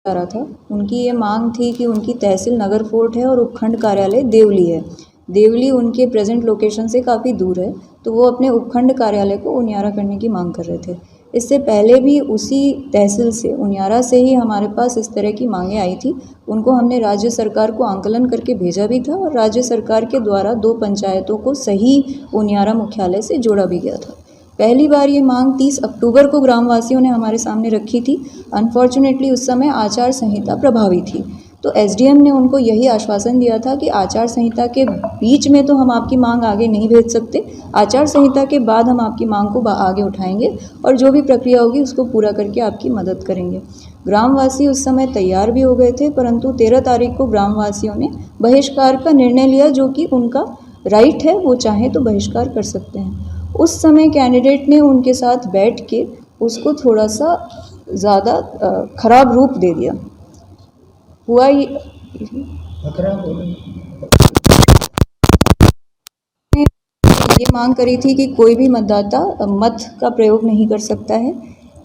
जा रहा था। उनकी ये मांग थी कि उनकी तहसील नगर फोर्ट है और उपखंड कार्यालय देवली है। देवली उनके प्रेजेंट लोकेशन से काफ़ी दूर है, तो वो अपने उपखंड कार्यालय को उनियारा करने की मांग कर रहे थे। इससे पहले भी उसी तहसील से उनियारा से ही हमारे पास इस तरह की मांगें आई थी। उनको हमने राज्य सरकार को आंकलन करके भेजा भी था और राज्य सरकार के द्वारा 2 पंचायतों को सही उनियारा मुख्यालय से जोड़ा भी गया था। पहली बार ये मांग 30 अक्टूबर को ग्रामवासियों ने हमारे सामने रखी थी। अनफॉर्चुनेटली उस समय आचार संहिता प्रभावी थी, तो एसडीएम ने उनको यही आश्वासन दिया था कि आचार संहिता के बीच में तो हम आपकी मांग आगे नहीं भेज सकते, आचार संहिता के बाद हम आपकी मांग को आगे उठाएंगे और जो भी प्रक्रिया होगी उसको पूरा करके आपकी मदद करेंगे। ग्रामवासी उस समय तैयार भी हो गए थे, परंतु 13 तारीख को ग्रामवासियों ने बहिष्कार का निर्णय लिया, जो कि उनका राइट है, वो चाहें तो बहिष्कार कर सकते हैं। उस समय कैंडिडेट ने उनके साथ बैठ के उसको थोड़ा सा ज़्यादा खराब रूप दे दिया। हुआ ये मांग करी थी कि कोई भी मतदाता मत का प्रयोग नहीं कर सकता है।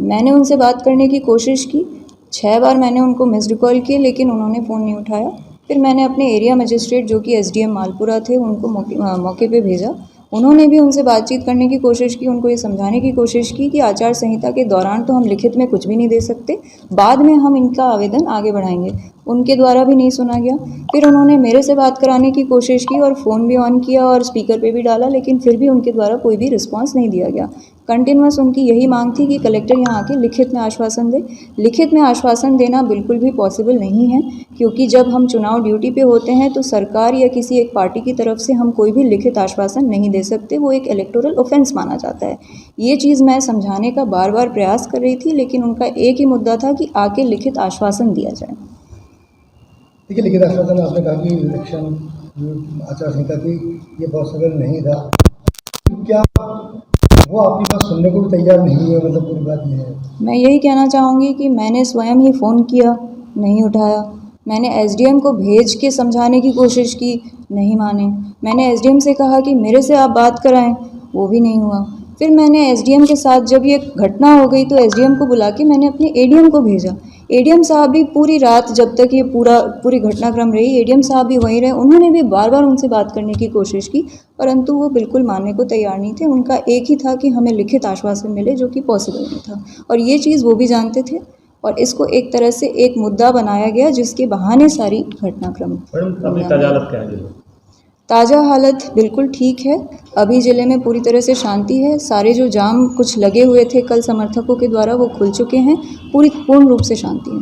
मैंने उनसे बात करने की कोशिश की, 6 बार मैंने उनको मिस्ड कॉल किए, लेकिन उन्होंने फ़ोन नहीं उठाया। फिर मैंने अपने एरिया मजिस्ट्रेट जो कि एसडीएम मालपुरा थे उनको मौके पे भेजा। उन्होंने भी उनसे बातचीत करने की कोशिश की, उनको ये समझाने की कोशिश की कि आचार संहिता के दौरान तो हम लिखित में कुछ भी नहीं दे सकते, बाद में हम इनका आवेदन आगे बढ़ाएंगे। उनके द्वारा भी नहीं सुना गया। फिर उन्होंने मेरे से बात कराने की कोशिश की और फ़ोन भी ऑन किया और स्पीकर पे भी डाला, लेकिन फिर भी उनके द्वारा कोई भी रिस्पांस नहीं दिया गया। कंटिन्यूअस उनकी यही मांग थी कि कलेक्टर यहाँ आके लिखित में आश्वासन दे। लिखित में आश्वासन देना बिल्कुल भी पॉसिबल नहीं है, क्योंकि जब हम चुनाव ड्यूटी पे होते हैं तो सरकार या किसी एक पार्टी की तरफ से हम कोई भी लिखित आश्वासन नहीं दे सकते, वो एक इलेक्टोरल ऑफेंस माना जाता है। ये चीज़ मैं समझाने का बार बार प्रयास कर रही थी, लेकिन उनका एक ही मुद्दा था कि आके लिखित आश्वासन दिया जाए। देखिए, लिखित आश्वासन आपने कहा कि इलेक्शन आचार संहिता की ये पॉसिबल नहीं था, क्या वो आपकी बात सुनने को भी तैयार नहीं है? मतलब पूरी बात ये है। मैं यही कहना चाहूँगी कि मैंने स्वयं ही फ़ोन किया, नहीं उठाया। मैंने एसडीएम को भेज के समझाने की कोशिश की, नहीं माने। मैंने एसडीएम से कहा कि मेरे से आप बात कराएं, वो भी नहीं हुआ। फिर मैंने एसडीएम के साथ जब ये घटना हो गई तो एसडीएम को बुला के मैंने अपने एडीएम को भेजा। एडीएम साहब भी पूरी रात जब तक ये पूरी घटनाक्रम रही, एडीएम साहब भी वहीं रहे। उन्होंने भी बार बार उनसे बात करने की कोशिश की, परंतु वो बिल्कुल मानने को तैयार नहीं थे। उनका एक ही था कि हमें लिखित आश्वासन मिले, जो कि पॉसिबल नहीं था, और ये चीज़ वो भी जानते थे। और इसको एक तरह से एक मुद्दा बनाया गया जिसके बहाने सारी घटनाक्रम। ताज़ा हालत बिल्कुल ठीक है। अभी ज़िले में पूरी तरह से शांति है। सारे जो जाम कुछ लगे हुए थे कल समर्थकों के द्वारा, वो खुल चुके हैं। पूर्ण रूप से शांति है।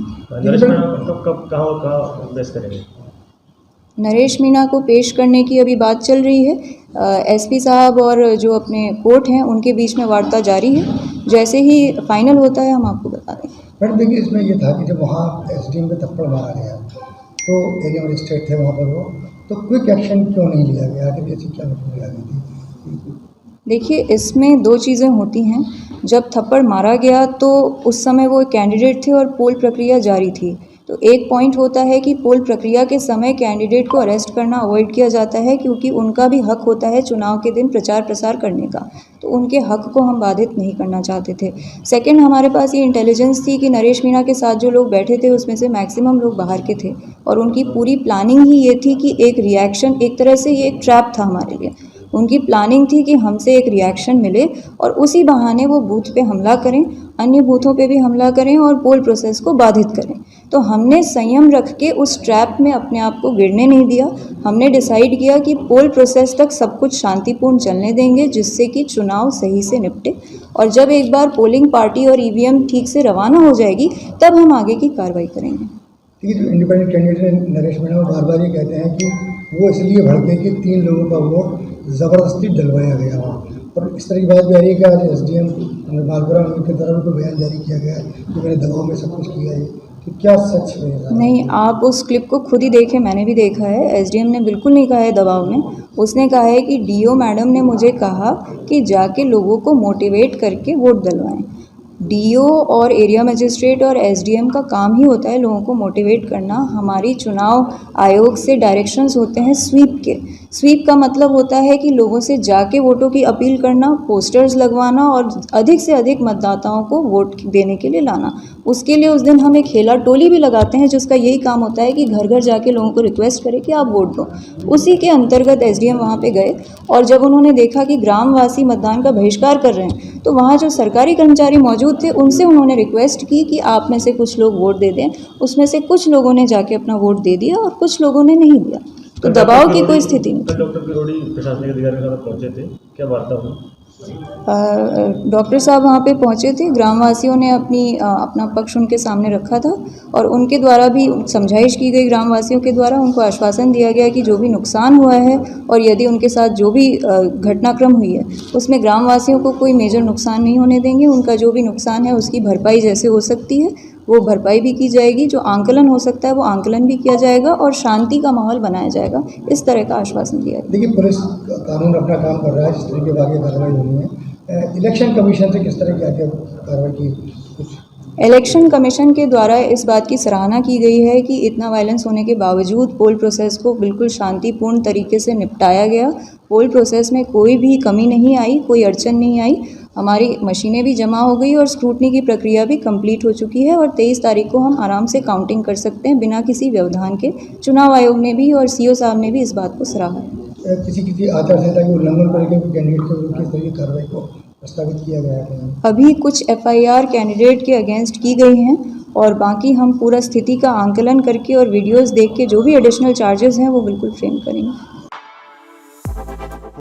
नरेश मीणा को पेश करने की अभी बात चल रही है। एसपी साहब और जो अपने कोर्ट हैं उनके बीच में वार्ता जारी है। जैसे ही फाइनल होता है हम आपको बता देंगे। मैडम देखिए, इसमें ये था कि जब वहाँ एसडीएम पे थप्पड़ मारा गया तो एरिया मजिस्ट्रेट थे वहाँ पर, वो तो क्विक एक्शन क्यों नहीं लिया गया? आखिर ऐसी क्या मजबूरी आ गई थी? देखिए, इसमें 2 चीज़ें होती हैं। जब थप्पड़ मारा गया तो उस समय वो कैंडिडेट थे और पोल प्रक्रिया जारी थी। तो एक पॉइंट होता है कि पोल प्रक्रिया के समय कैंडिडेट को अरेस्ट करना अवॉइड किया जाता है, क्योंकि उनका भी हक होता है चुनाव के दिन प्रचार प्रसार करने का, तो उनके हक को हम बाधित नहीं करना चाहते थे। सेकंड, हमारे पास ये इंटेलिजेंस थी कि नरेश मीणा के साथ जो लोग बैठे थे उसमें से मैक्सिमम लोग बाहर के थे, और उनकी पूरी प्लानिंग ही ये थी कि एक रिएक्शन, एक तरह से ये एक ट्रैप था हमारे लिए। उनकी प्लानिंग थी कि हमसे एक रिएक्शन मिले और उसी बहाने वो बूथ पे हमला करें, अन्य बूथों पे भी हमला करें और पोल प्रोसेस को बाधित करें। तो हमने संयम रख के उस ट्रैप में अपने आप को गिरने नहीं दिया। हमने डिसाइड किया कि पोल प्रोसेस तक सब कुछ शांतिपूर्ण चलने देंगे, जिससे कि चुनाव सही से निपटे, और जब एक बार पोलिंग पार्टी और ईवीएम ठीक से रवाना हो जाएगी तब हम आगे की कार्रवाई करेंगे। ठीक है, जो इंडिपेंडेंट कैंडिडेट नरेश मीणा बार बार ये कहते हैं कि वो इसलिए भड़के कि 3 लोगों का वोट ज़बरदस्ती डलवाया गया हो, और इस तरह की बात भी आ रही है कि आज एसडीएम मालपुरा उनके तरफ उनको बयान जारी किया गया कि मैंने दबाव में सब कुछ किया है, तो क्या सच है? नहीं, आप उस क्लिप को खुद ही देखें, मैंने भी देखा है। एसडीएम ने बिल्कुल नहीं कहा है दबाव में। उसने कहा है कि डीओ मैडम ने मुझे कहा कि जाके लोगों को मोटिवेट करके वोट डलवाएं। डीओ और एरिया मजिस्ट्रेट और एसडीएम का काम ही होता है लोगों को मोटिवेट करना। हमारी चुनाव आयोग से डायरेक्शंस होते हैं स्वीप के। स्वीप का मतलब होता है कि लोगों से जाके वोटों की अपील करना, पोस्टर्स लगवाना और अधिक से अधिक मतदाताओं को वोट देने के लिए लाना। उसके लिए उस दिन हम एक खेला टोली भी लगाते हैं जिसका यही काम होता है कि घर घर जाके लोगों को रिक्वेस्ट करें कि आप वोट दो। उसी के अंतर्गत एसडीएम वहाँ पे गए और जब उन्होंने देखा कि ग्रामवासी मतदान का बहिष्कार कर रहे हैं तो वहाँ जो सरकारी कर्मचारी मौजूद थे उनसे उन्होंने रिक्वेस्ट की कि आप में से कुछ लोग वोट दे दें। उसमें से कुछ लोगों ने जाके अपना वोट दे दिया और कुछ लोगों ने नहीं दिया। तो दबाव की कोई स्थिति नहीं। डॉक्टर किरोड़ी प्रशासनिक अधिकारी के साथ पहुंचे थे, क्या वार्ता हुई? डॉक्टर साहब वहाँ पे पहुँचे थे, ग्रामवासियों ने अपना पक्ष उनके सामने रखा था और उनके द्वारा भी समझाइश की गई। ग्रामवासियों के द्वारा उनको आश्वासन दिया गया कि जो भी नुकसान हुआ है और यदि उनके साथ जो भी घटनाक्रम हुई है उसमें ग्रामवासियों को कोई मेजर नुकसान नहीं होने देंगे। उनका जो भी नुकसान है उसकी भरपाई जैसे हो सकती है वो भरपाई भी की जाएगी, जो आंकलन हो सकता है वो आंकलन भी किया जाएगा और शांति का माहौल बनाया जाएगा, इस तरह का आश्वासन दिया गया। देखिए, पुलिस कानून अपना काम कर रहा है, जिस तरह की आगे कार्रवाई होनी है। इलेक्शन कमीशन से किस तरह की आगे कार्रवाई की कुछ? इलेक्शन कमीशन के द्वारा इस बात की सराहना की गई है कि इतना वायलेंस होने के बावजूद पोल प्रोसेस को बिल्कुल शांतिपूर्ण तरीके से निपटाया गया। पोल प्रोसेस में कोई भी कमी नहीं आई, कोई अड़चन नहीं आई। हमारी मशीनें भी जमा हो गई और स्क्रूटनी की प्रक्रिया भी कंप्लीट हो चुकी है और 23 तारीख को हम आराम से काउंटिंग कर सकते हैं बिना किसी व्यवधान के। चुनाव आयोग ने भी और सीओ साहब ने भी इस बात को सराहा है। किसी आचार संहिता के उल्लंघन करके कैंडिडेट के विरुद्ध किस तरह की कार्रवाई को प्रस्तावित किया गया है? अभी कुछ एफआईआर कैंडिडेट के अगेंस्ट की गई हैं और बाकी हम पूरा स्थिति का आंकलन करके और वीडियोस देख के जो भी एडिशनल चार्जेस हैं वो बिल्कुल फ्रेम करेंगे।